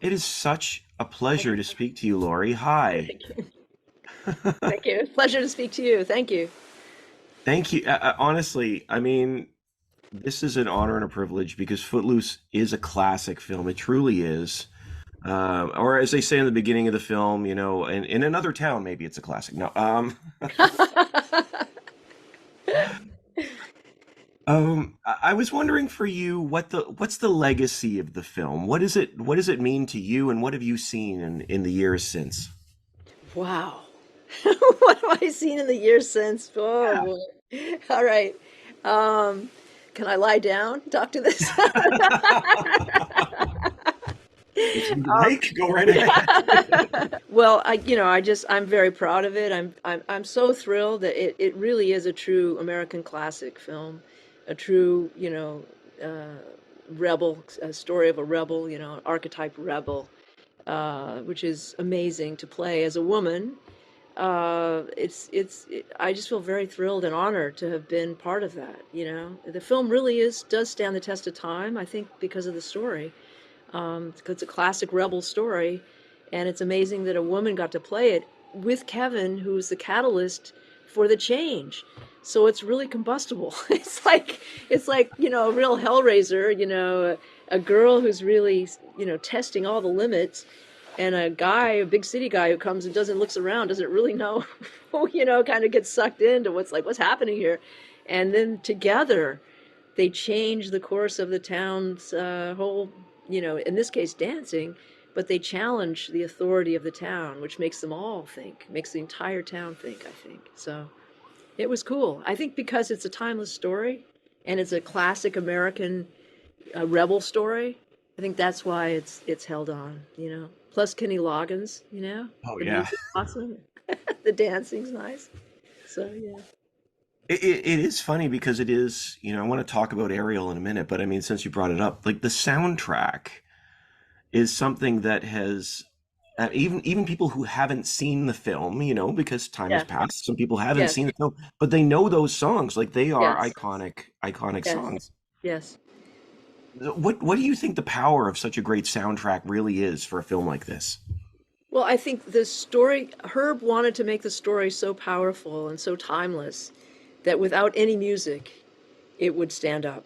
It is such a pleasure to speak to you, Lori. Hi. Thank you. Thank you. Pleasure to speak to you. Thank you. Thank you. Honestly, I mean, this is an honor and a privilege because Footloose is a classic film. It truly is. Or as they say in the beginning of the film, in another town, maybe it's a classic. No. I was wondering for you, what's the legacy of the film? What does it mean to you, and what have you seen in the years since? Wow. What have I seen in the years since? Oh Yeah. boy. All right. Um, can I lie down? Talk to this. If you Um, like, go right ahead. well, I'm very proud of it. I'm so thrilled that it really is a true American classic film, a true, rebel, a story of a rebel, an archetype rebel, which is amazing to play as a woman. I just feel very thrilled and honored to have been part of that. The film really does stand the test of time, I think, because of the story. It's a classic rebel story, and it's amazing that a woman got to play it with Kevin, who's the catalyst for the change. So it's really combustible. It's like a real hellraiser. A girl who's really testing all the limits, and a guy, a big city guy who comes and looks around, doesn't really know, kind of gets sucked into what's happening here, and then together they change the course of the town's whole, in this case, dancing, but they challenge the authority of the town, which makes them all think, makes the entire town think, I think. So it was cool. I think because it's a timeless story and it's a classic American rebel story, I think that's why it's held on. Plus Kenny Loggins, Oh the yeah. music's awesome, the dancing's nice. So yeah. It is funny because it is, I want to talk about Ariel in a minute, but I mean, since you brought it up, like the soundtrack is something that has even people who haven't seen the film, because time has Yes. passed, some people haven't Yes. seen the film, but they know those songs, like they are Yes. iconic Yes. songs. Yes. What do you think the power of such a great soundtrack really is for a film like this? Well, I think the story, Herb wanted to make the story so powerful and so timeless that without any music, it would stand up.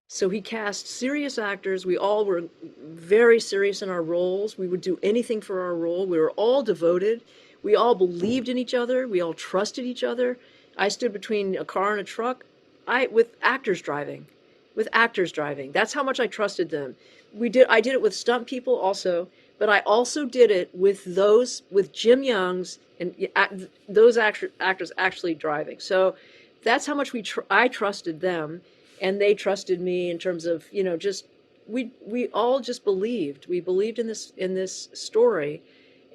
So he cast serious actors. We all were very serious in our roles. We would do anything for our role. We were all devoted. We all believed in each other. We all trusted each other. I stood between a car and a truck, with actors driving, That's how much I trusted them. I did it with stunt people also, but I also did it with Jim Young's and those actors actually driving. So that's how much I trusted them, and they trusted me in terms of just we all just believed. We believed in this story,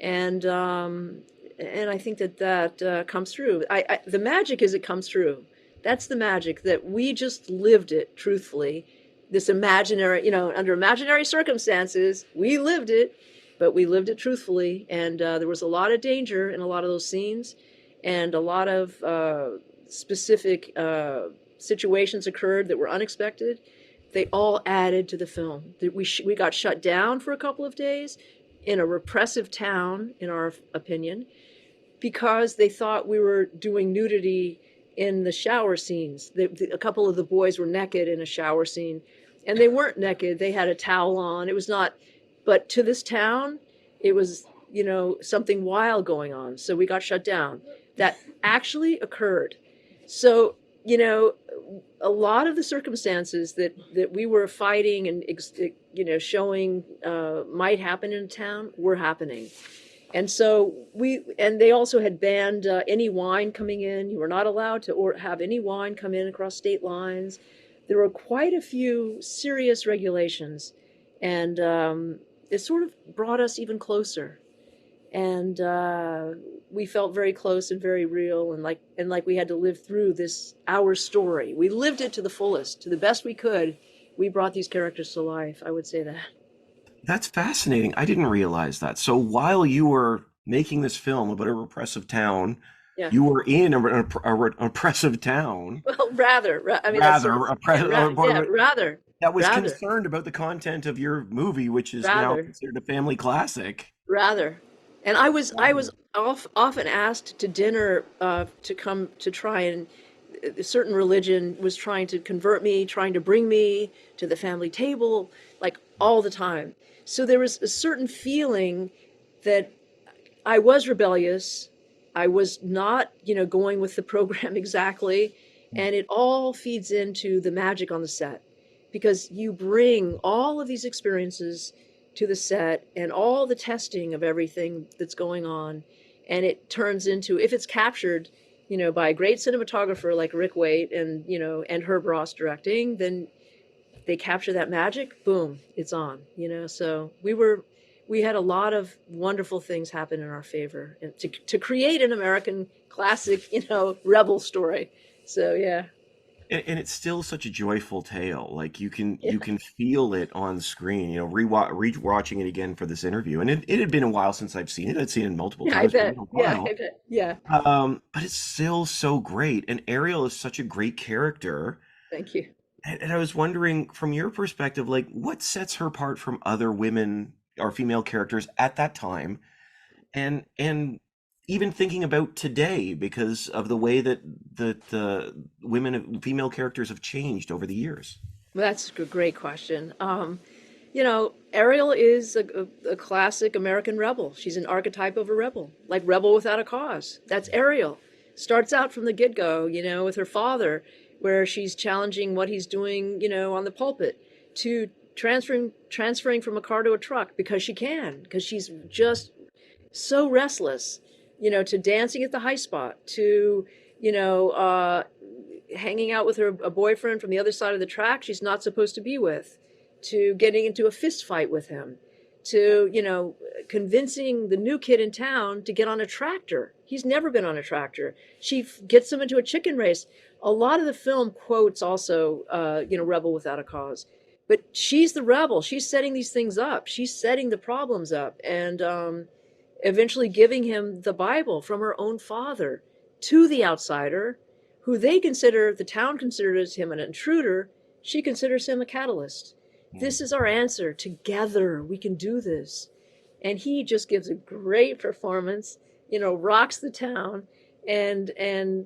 and I think that comes through. The magic is it comes through. That's the magic, that we just lived it truthfully. This imaginary, under imaginary circumstances, we lived it, but we lived it truthfully. And there was a lot of danger in a lot of those scenes, and a lot of specific situations occurred that were unexpected. They all added to the film. We got shut down for a couple of days in a repressive town, in our opinion, because they thought we were doing nudity in the shower scenes. A couple of the boys were naked in a shower scene, and they weren't naked. They had a towel on. It was not, but to this town, it was, something wild going on. So we got shut down. That actually occurred. So, a lot of the circumstances that we were fighting and, showing might happen in a town were happening. And so and they also had banned any wine coming in. You were not allowed to have any wine come in across state lines. There were quite a few serious regulations, and it sort of brought us even closer. And we felt very close and very real, and like we had to live through our story. We lived it to the fullest, to the best we could. We brought these characters to life. I would say that. That's fascinating. I didn't realize that. So while you were making this film about a repressive town, Yeah. you were in a oppressive town. Well, rather, I mean, that's Rather, sort of, yeah, or rather. that was rather, concerned about the content of your movie, which is now rather. considered a family classic. Rather. And I was often asked to dinner to come to try and a certain religion was trying to convert me, trying to bring me to the family table, like all the time. So there was a certain feeling that I was rebellious. I was not, going with the program exactly. And it all feeds into the magic on the set because you bring all of these experiences to the set and all the testing of everything that's going on. And it turns into, if it's captured, by a great cinematographer like Rick Waite and Herb Ross directing, then they capture that magic, boom, it's on, So we had a lot of wonderful things happen in our favor and to create an American classic, rebel story. So yeah. And it's still such a joyful tale. Like Yeah, you can feel it on screen. Rewatching it again for this interview, and it had been a while since I've seen it. I'd seen it multiple yeah, I times, but bet. in a Yeah, I while. bet. Yeah. But it's still so great. And Ariel is such a great character. Thank you. And I was wondering, from your perspective, like what sets her apart from other women or female characters at that time, and even thinking about today because of the way that the female characters have changed over the years. Well, that's a great question. Ariel is a classic American rebel. She's an archetype of a rebel, like Rebel Without a Cause. That's Ariel. Starts out from the get-go, with her father, where she's challenging what he's doing, on the pulpit, to transferring from a car to a truck because she can, because she's just so restless, to dancing at the high spot, to, you know, uh, hanging out with her a boyfriend from the other side of the track she's not supposed to be with, to getting into a fist fight with him, to convincing the new kid in town to get on a tractor. He's never been on a tractor. She gets him into a chicken race. A lot of the film quotes also, Rebel Without a Cause. But she's the rebel. She's setting these things up. She's setting the problems up, and eventually giving him the Bible from her own father to the outsider, who the town considers him an intruder. She considers him a catalyst. This is our answer. Together, we can do this. And he just gives a great performance, rocks the town, and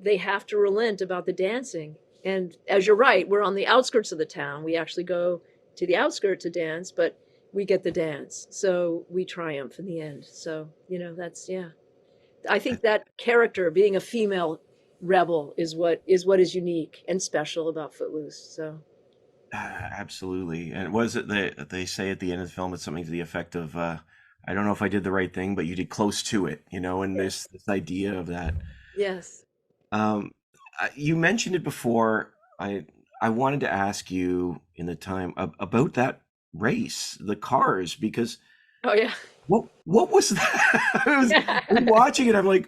they have to relent about the dancing. And as you're right, we're on the outskirts of the town. We actually go to the outskirts to dance, but we get the dance. So we triumph in the end. So, that's, yeah. I think that character being a female rebel is what is unique and special about Footloose. So Absolutely. And was it they say at the end of the film it's something to the effect of I don't know if I did the right thing, but you did close to it, and yeah. this idea of that. Yes. Um, you mentioned it before. I wanted to ask you in the time about that race, the cars, because Oh yeah. what was that? I was watching it. I'm like,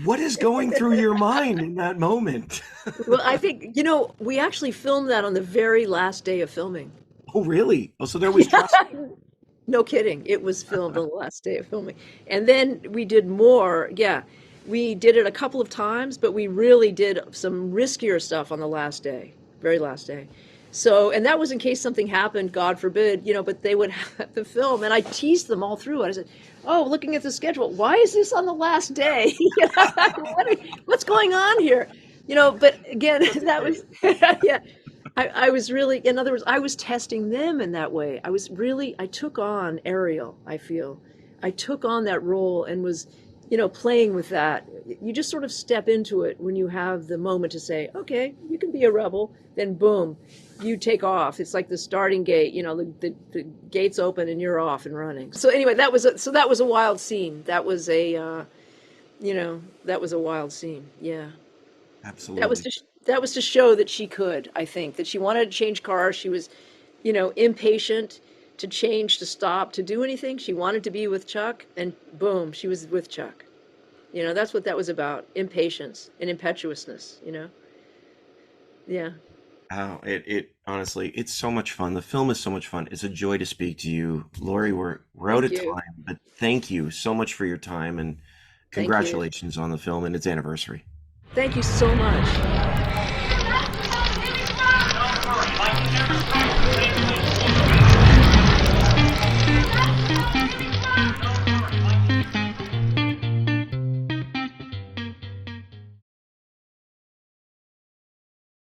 what is going through your mind in that moment? Well, I think, we actually filmed that on the very last day of filming. Oh, really? Oh, so there was trust. No kidding. It was filmed on the last day of filming. And then we did more. Yeah. We did it a couple of times, but we really did some riskier stuff on the last day, very last day. So, and that was in case something happened, God forbid, but they would have the film. And I teased them all through it. I said, "Oh, looking at the schedule, why is this on the last day? What's going on here?" But again, that was, yeah. I was really, in other words, I was testing them in that way. I took on Ariel, I feel. I took on that role and was, playing with that. You just sort of step into it when you have the moment to say, okay, you can be a rebel, then boom, you take off. It's like the starting gate, the gates open and you're off and running. So anyway, that was a wild scene. That was a wild scene. Yeah. Absolutely. That was to show that she could, I think, that she wanted to change cars. She was, impatient to change, to stop, to do anything. She wanted to be with Chuck, and boom, she was with Chuck. That's what that was about. Impatience and impetuousness. Yeah. Oh, it honestly, it's so much fun. The film is so much fun. It's a joy to speak to you, Lori. We're out Thank of you. time, but thank you so much for your time and Thank you. congratulations on the film and its anniversary. Thank you so much.